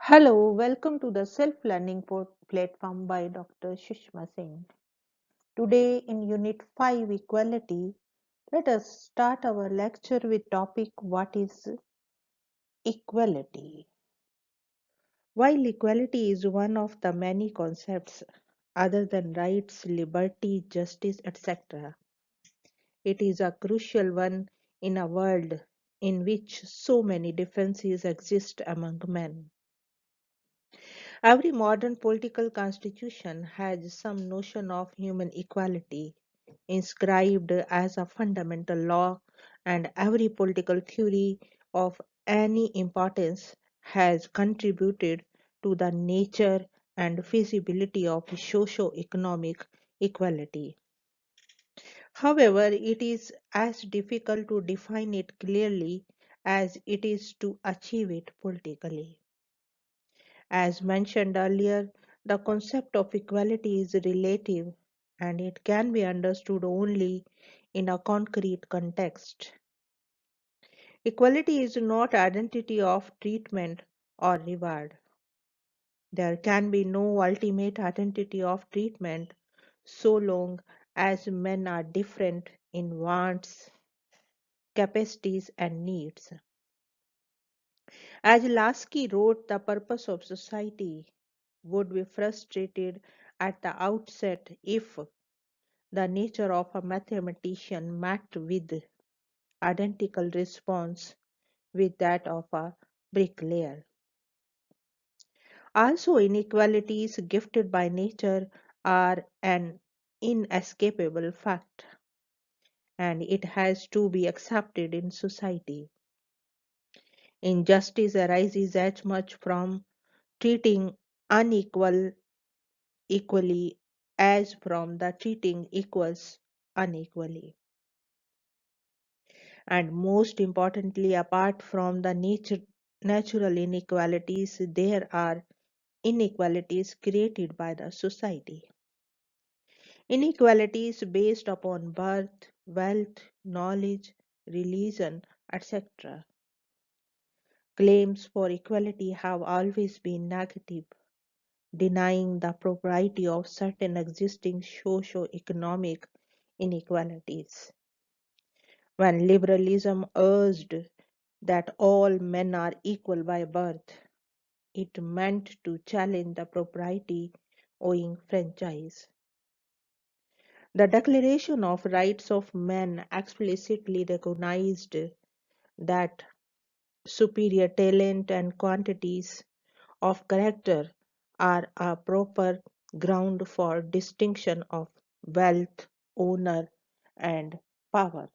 Hello, welcome to the self-learning platform by Dr. Sushma Singh. Today in Unit 5 Equality, let us start our lecture with topic what is equality. While equality is one of the many concepts other than rights, liberty, justice, etc., it is a crucial one in a world in which so many differences exist among men. Every modern political constitution has some notion of human equality inscribed as a fundamental law, and every political theory of any importance has contributed to the nature and feasibility of socio-economic equality. However, it is as difficult to define it clearly as it is to achieve it politically. As mentioned earlier, the concept of equality is relative and it can be understood only in a concrete context. Equality is not identity of treatment or reward. There can be no ultimate identity of treatment so long as men are different in wants, capacities, and needs. As Lasky wrote, the purpose of society would be frustrated at the outset if the nature of a mathematician met with identical response with that of a bricklayer. Also, inequalities gifted by nature are an inescapable fact, and it has to be accepted in society. Injustice arises as much from treating unequal equally as from the treating equals unequally. And most importantly, apart from the natural inequalities, there are inequalities created by the society. Inequalities based upon birth, wealth, knowledge, religion, etc. Claims for equality have always been negative, denying the propriety of certain existing socio-economic inequalities. When liberalism urged that all men are equal by birth, it meant to challenge the propriety owing franchise. The Declaration of Rights of Man explicitly recognized that superior talent and quantities of character are a proper ground for distinction of wealth, honor, and power.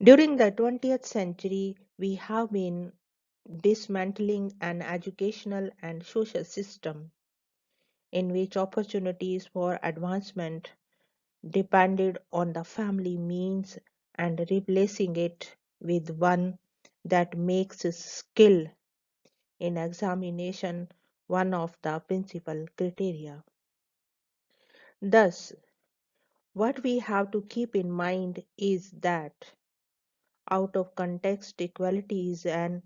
During the 20th century, we have been dismantling an educational and social system in which opportunities for advancement depended on the family means and replacing it with one that makes skill in examination one of the principal criteria. Thus, what we have to keep in mind is that out of context equality is an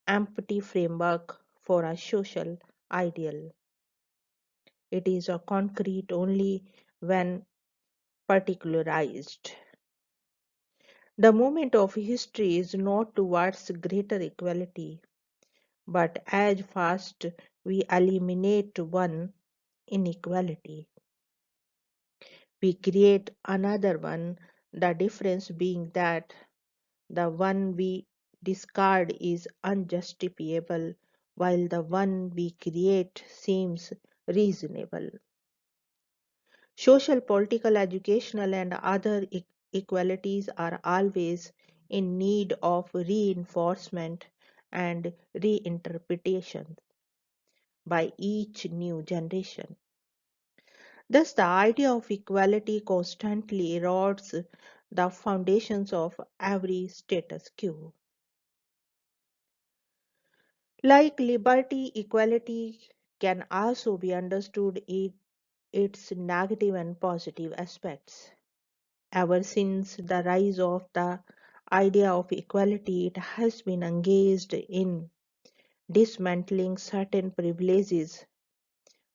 empty framework for a social ideal. It is a concrete only when particularized. The movement of history is not towards greater equality, but as fast we eliminate one inequality, we create another one, the difference being that the one we discard is unjustifiable while the one we create seems reasonable. Social, political, educational, and other equalities are always in need of reinforcement and reinterpretation by each new generation. Thus, the idea of equality constantly erodes the foundations of every status quo. Like liberty, equality can also be understood in its negative and positive aspects. Ever since the rise of the idea of equality, it has been engaged in dismantling certain privileges,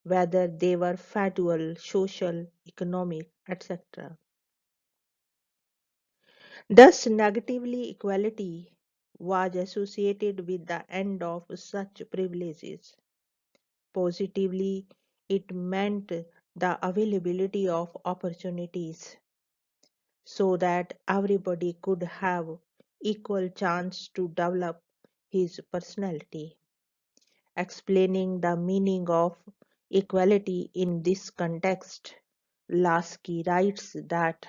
whether they were federal, social, economic, etc. Thus, negatively, equality was associated with the end of such privileges. Positively, it meant the availability of opportunities so that everybody could have equal chance to develop his personality. Explaining the meaning of equality in this context, Lasky writes that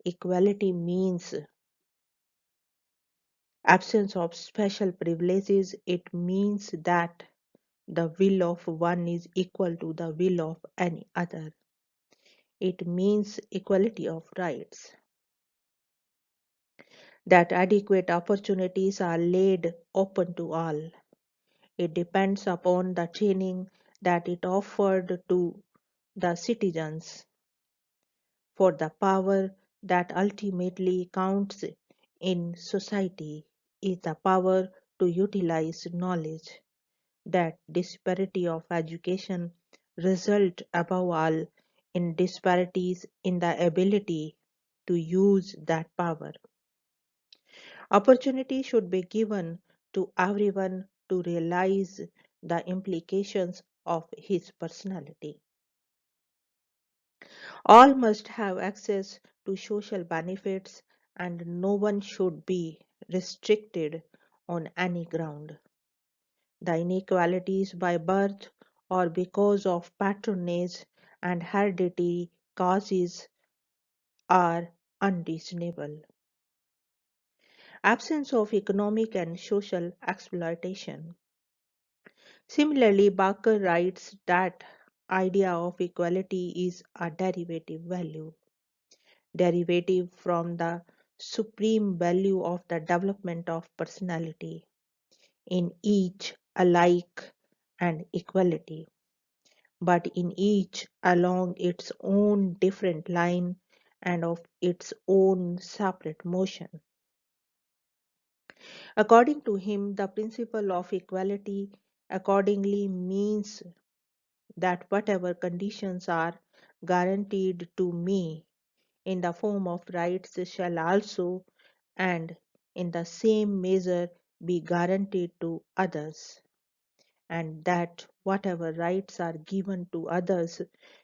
equality means absence of special privileges. It means that the will of one is equal to the will of any other. It means equality of rights, that adequate opportunities are laid open to all. It depends upon the training that it offered to the citizens, for the power that ultimately counts in society is the power to utilize knowledge. That disparity of education result above all in disparities in the ability to use that power. Opportunity should be given to everyone to realize the implications of his personality. All must have access to social benefits and no one should be restricted on any ground. The inequalities by birth or because of patronage and hereditary causes are unreasonable. Absence of economic and social exploitation. Similarly, Barker writes that idea of equality is a derivative value, derivative from the supreme value of the development of personality, in each alike and equality, but in each along its own different line and of its own separate motion. According to him, the principle of equality accordingly means that whatever conditions are guaranteed to me in the form of rights shall also and in the same measure be guaranteed to others, and that whatever rights are given to others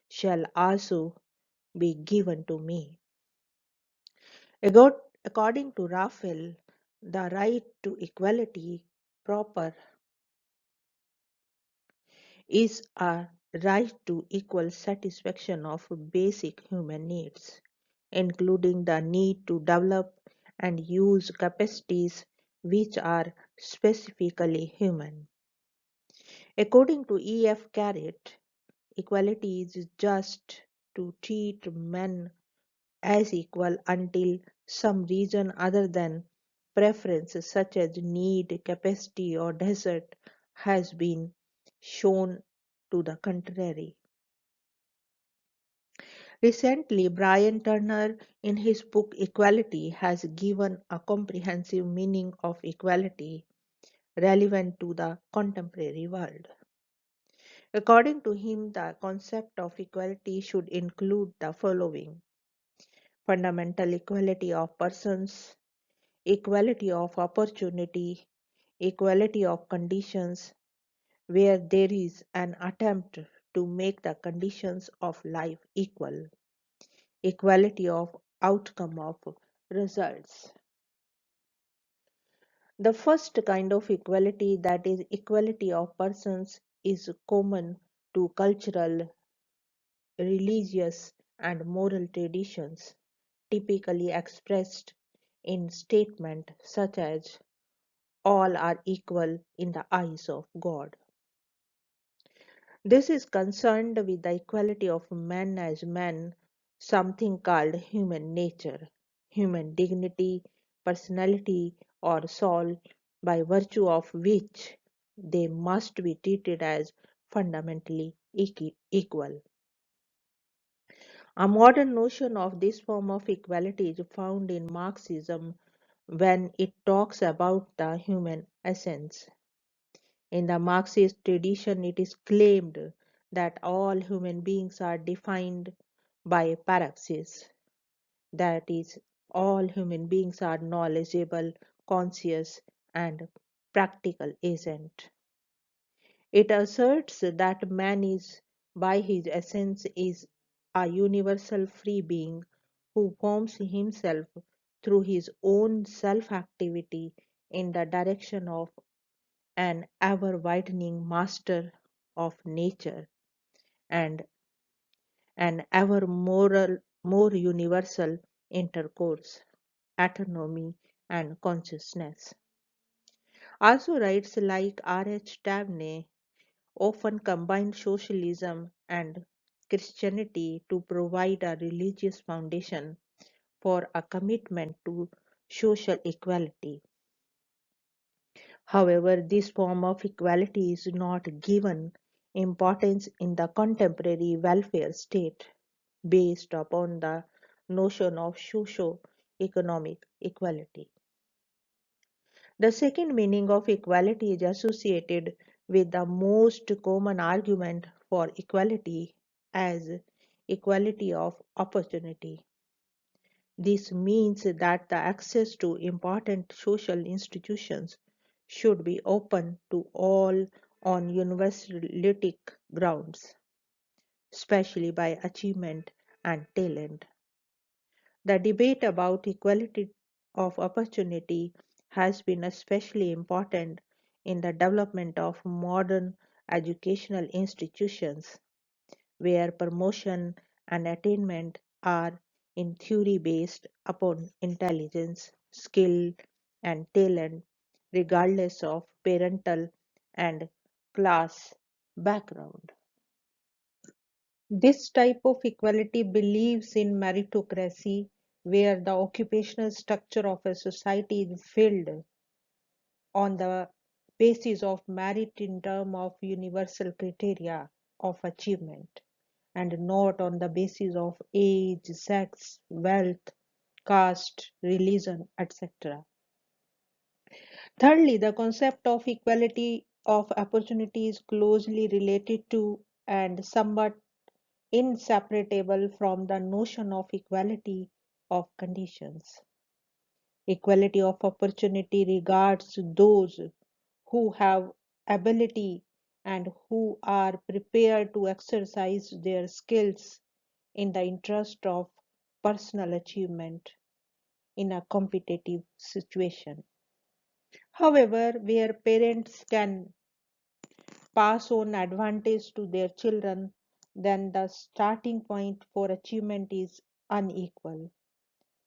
shall also be given to me. According to Raphael, the right to equality proper is a right to equal satisfaction of basic human needs, including the need to develop and use capacities which are specifically human. According to E. F. Garrett, equality is just to treat men as equal until some reason other than preference such as need, capacity, or desert has been shown to the contrary. Recently, Brian Turner, in his book Equality, has given a comprehensive meaning of equality relevant to the contemporary world. According to him, the concept of equality should include the following: fundamental equality of persons, equality of opportunity, equality of conditions, where there is an attempt to make the conditions of life equal, equality of outcome of results. The first kind of equality, that is equality of persons, is common to cultural, religious, and moral traditions, typically expressed in statements such as all are equal in the eyes of God. This is concerned with the equality of man as man, something called human nature, human dignity, personality, or soul, by virtue of which they must be treated as fundamentally equal. A modern notion of this form of equality is found in Marxism when it talks about the human essence. In the Marxist tradition, it is claimed that all human beings are defined by paraxis, that is, all human beings are knowledgeable, conscious, and practical agent. It asserts that man is, by his essence, is a universal free being who forms himself through his own self-activity in the direction of an ever-widening master of nature and an more universal intercourse, autonomy, and consciousness. Also, writes like R.H. Tavener often combine socialism and Christianity to provide a religious foundation for a commitment to social equality. However, this form of equality is not given importance in the contemporary welfare state based upon the notion of socio-economic equality. The second meaning of equality is associated with the most common argument for equality as equality of opportunity. This means that the access to important social institutions should be open to all on universalistic grounds, especially by achievement and talent. The debate about equality of opportunity has been especially important in the development of modern educational institutions, where promotion and attainment are in theory based upon intelligence, skill, and talent, regardless of parental and class background. This type of equality believes in meritocracy, where the occupational structure of a society is filled on the basis of merit in terms of universal criteria of achievement and not on the basis of age, sex, wealth, caste, religion, etc. Thirdly, the concept of equality of opportunity is closely related to and somewhat inseparable from the notion of equality of conditions. Equality of opportunity regards those who have ability and who are prepared to exercise their skills in the interest of personal achievement in a competitive situation. However, where parents can pass on advantage to their children, then the starting point for achievement is unequal.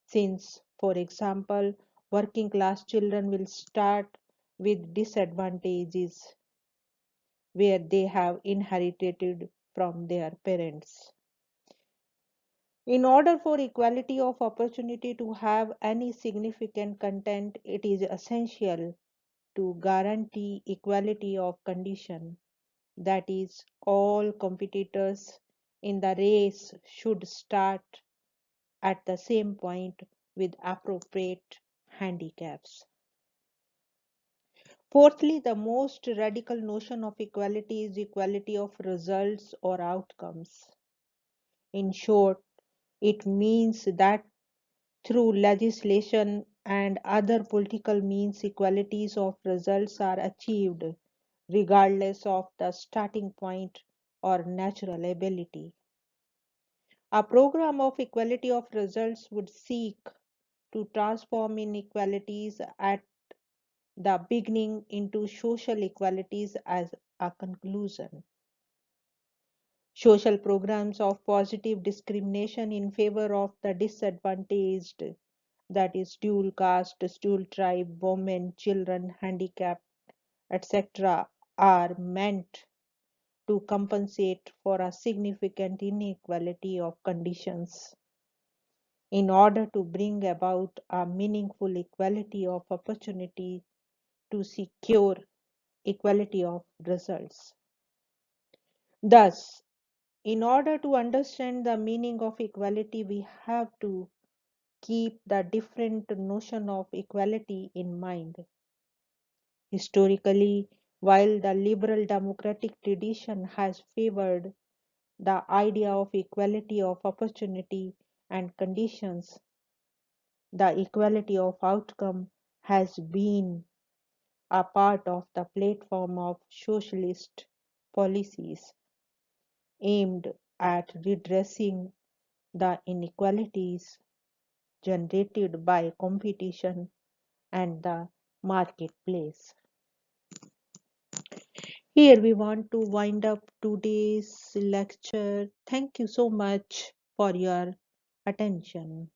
Since, for example, working class children will start with disadvantages where they have inherited from their parents. In order for equality of opportunity to have any significant content, it is essential to guarantee equality of condition. That is, all competitors in the race should start at the same point with appropriate handicaps. Fourthly, the most radical notion of equality is equality of results or outcomes. In short, it means that through legislation and other political means, equalities of results are achieved regardless of the starting point or natural ability. A program of equality of results would seek to transform inequalities at the beginning into social equalities as a conclusion. Social programs of positive discrimination in favor of the disadvantaged, that is, dual caste, dual tribe, women, children, handicapped, etc., are meant to compensate for a significant inequality of conditions in order to bring about a meaningful equality of opportunity to secure equality of results. Thus, in order to understand the meaning of equality, we have to keep the different notion of equality in mind. Historically, While the liberal democratic tradition has favored the idea of equality of opportunity and conditions, the equality of outcome has been a part of the platform of socialist policies aimed at redressing the inequalities generated by competition and the marketplace. Here we want to wind up today's lecture. Thank you so much for your attention.